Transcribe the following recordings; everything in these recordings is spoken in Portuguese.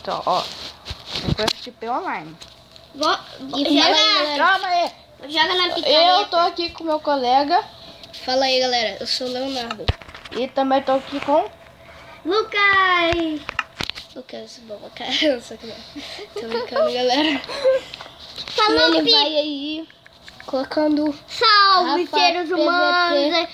Então, ó. Eu FTP online. Calma aí. Joga na picareta. Eu tô aqui com meu colega. Fala aí, galera. Eu sou o Leonardo. E também tô aqui com... Lucas. Lucas, só que não. Tô brincando, galera. Falou, Ele vai aí colocando... Salve, Rafa, seres PVP. humanos.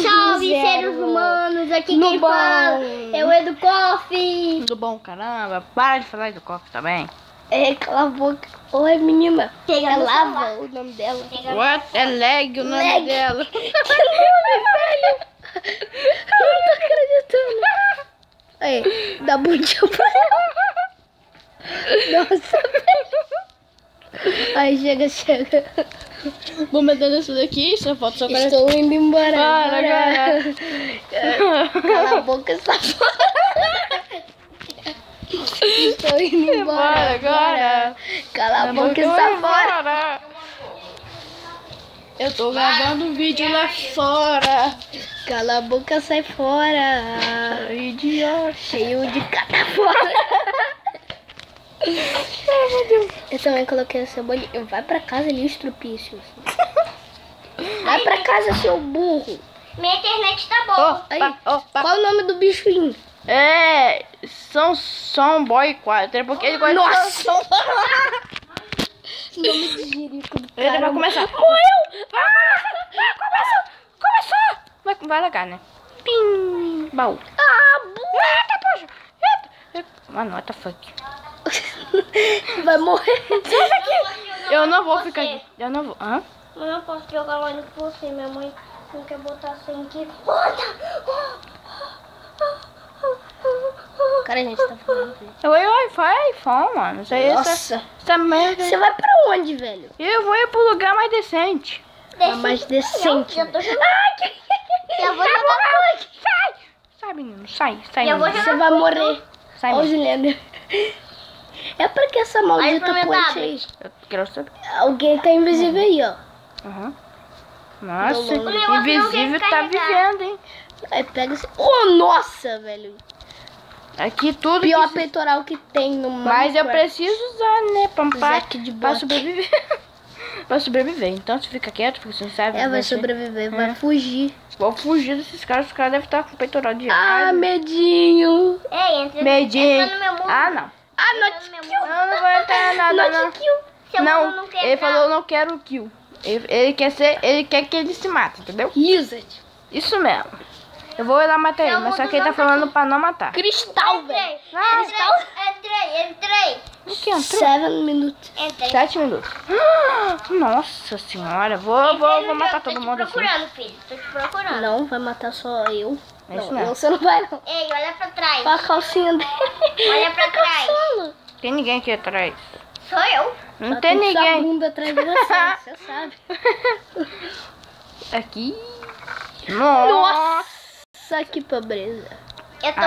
Salve, zero. seres humanos. Aqui No quem bom. fala é o Edu Coffee. Tudo bom, caramba? Para de falar do copo também. Cala a boca. Oi, menina. Pega É no Lava celular. o nome dela. What? É lag o nome Lag. dela. Que nome, velho? Não tô acreditando. Aí, dá bom dia pra ela. Nossa, velho. Aí, chega. Vou meter isso daqui, só falta só cara. Estou indo embora. Para, agora. Cala a boca, safada. Estou indo embora agora. Cala a boca, safada. Eu tô gravando um vídeo lá fora. Cala a boca, sai fora. Idiota. Cheio de catafora. Ai, meu Deus. Eu também coloquei a cebolinha. Vai pra casa, ali, estrupícios. Vai pra casa, seu burro. Minha internet tá boa. Aí, Opa. qual o nome do bicho? É, são boy 4, porque ele gosta Nossa! de som. Nome de jirico do Ele vai cara. começar. Morreu! Começou! Vai lagar, né? Pim! Baú. Eita, poxa! Eita! Mano, what the fuck? Vai morrer. Eu não vou ficar aqui. Eu não vou. Hã? Eu não posso jogar online com você. Minha mãe não quer botar sem aqui. Cara, a gente tá falando. Oi, vai, iPhone, mano. Isso aí, Nossa. essa merda. Você vai pra onde, velho? Eu vou ir pro lugar mais decente. Tá mais decente. Eu tô jogando. Eu Eu vou jogar. Sai! Sai, menino. Sai, Eu vou menino. Você vai morrer. Sai, Ó, menino. Juliana. É porque essa maldita Aí, ponte aí. Eu quero saber. Alguém tá invisível aí, ó. Uhum. Nossa, Não, não. invisível tá vivendo, hein? Aí pega esse... Oh, nossa, velho. Aqui tudo Pior que... peitoral que tem no Mas eu Minecraft. preciso usar, né? Zack de Pra bot. sobreviver. Pra sobreviver. Então você fica quieto, porque você não sabe. Vai ser. sobreviver, É. vai fugir. Vou fugir desses caras. Os caras devem estar com peitoral de Ah, ar. medinho. Ei, entra Medinho. no meu mundo. Ah, não. Ah, Entra not no meu kill. mundo. Eu não vou entrar em nada, não. Not kill. Seu mundo Não, não quer ele entrar. falou não quero kill. Ele quer que ele se mate, entendeu? Use it. Isso mesmo. Eu vou ir lá matar ele, Seu mas só mundo que ele tá não tá falando pra não matar. Cristal, velho. Entrei. O que entrou? 7 minutos. Entrei. 7 minutos. Nossa senhora, vou matar todo mundo Tô assim. te procurando, filho. Tô te procurando. Não, vai matar só eu. É isso Não, mesmo. você não vai, não. Ei, olha pra trás. Olha a calcinha dele. Olha pra trás. Tem ninguém aqui atrás. Sou eu. Não Só tem sua ninguém. bunda atrás de você, você sabe. Aqui. Nossa. Nossa, que pobreza. Eu tô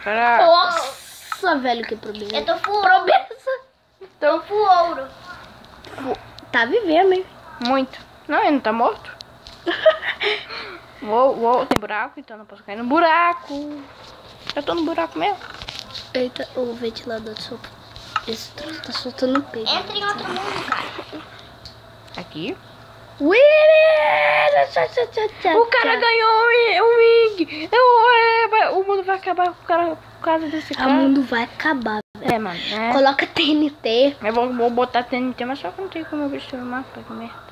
Caraca. Nossa, velho, que pobreza. Eu tô full. Pobreza. Tô full ouro. Tá vivendo, hein? Muito. Não, ele não tá morto. Tem buraco, então não posso cair no buraco. Eu tô no buraco mesmo. Eita, o ventilador solta. Esse troço tá soltando peito. Entra em outro mundo, cara. Aqui. O O cara ganhou um wing. O mundo vai acabar por causa desse O cara. mundo vai acabar. É, mano. É. Coloca TNT. Eu vou botar TNT, mas só que não tem como eu ver o mapa. Que merda.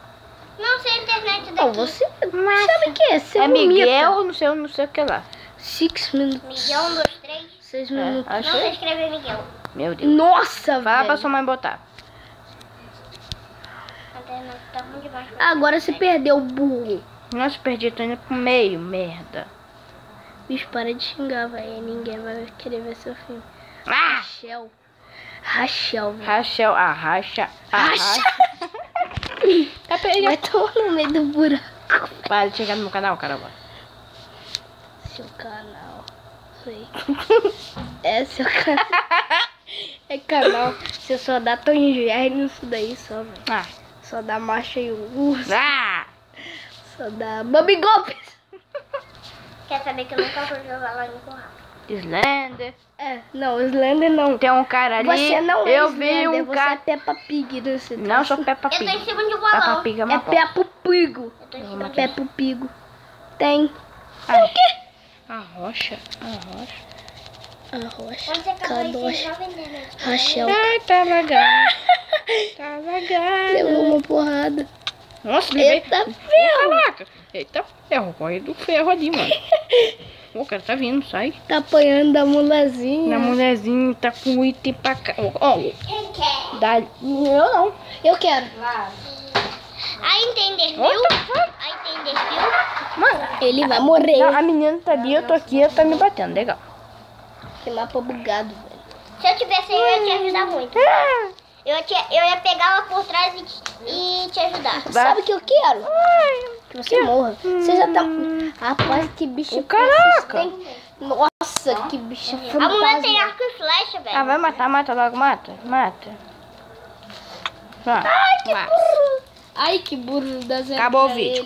Não sei a internet daqui. Não, você sabe o que é? Você É vomita. Miguel, não sei o que lá. 6 minutos. Miguel, 1, 2, 3. 6 É, minutos. Não sei achei. escrever Miguel. Meu Deus. Nossa, Fala pra velho. sua mãe botar. A internet tá ruim demais. Agora se perdeu, burro. Nossa, perdi, tô indo pro meio, merda. Bicho, para de xingar, velho. Ninguém vai querer ver seu filme. Ah! Rachel. Rachel, velho. Rachel, racha. Tá Vai perdido. tomar no meio do buraco. Para de chegar no meu canal, caramba. Seu canal. Sei. É seu canal. É canal. Você só dá Tom e Jerry nisso daí só, velho. Ah! Só dá marcha e urso. Ah! Só dá Bobby Golpes. Quer saber que eu nunca vou jogar lá no Curral? Slender. É, não, Slender não. Tem um cara ali. Você não é Eu vi Slender, um você cara. é Peppa Pig. Nesse Não, eu sou Peppa Eu tô Pig. em cima de um Peppa balão. Pig é É uma bosta. Peppa Pigo. Eu tô em cima de Peppa Pigo. Tem. Ai. A rocha. A rocha. A rocha. Onde você acabou de Cadocha. já vendendo? Rachel. Ai, tá vagando. Tá Levou vagando. uma porrada. Nossa, levei. Eita ferro. Caraca. Eita ferro. Corre do ferro ali, mano. O cara tá vindo, sai. Tá apanhando da mulazinha. Na mulherzinha tá com o item pra cá. Ó, Quem quer? dá. Eu não. Eu quero. Aí entender, What viu? the fuck? Aí entender, viu? Mano, Ele vai morrer. não, a menina tá ali, eu tô aqui, ela tá me batendo. Legal. Que mapa bugado, velho. Se eu tivesse aí, eu ia te ajudar muito. Eu ia pegar ela por trás e te ajudar. Sabe o que eu quero? Que você morra. Você já tá... Rapaz, que bicho Caraca. persistente. Nossa, que bicho A mulher tem fantasma. arco e flecha, velho. Ah, vai matar, mata logo, mata. Mata. Ai, Ai, que burro das Acabou o vídeo,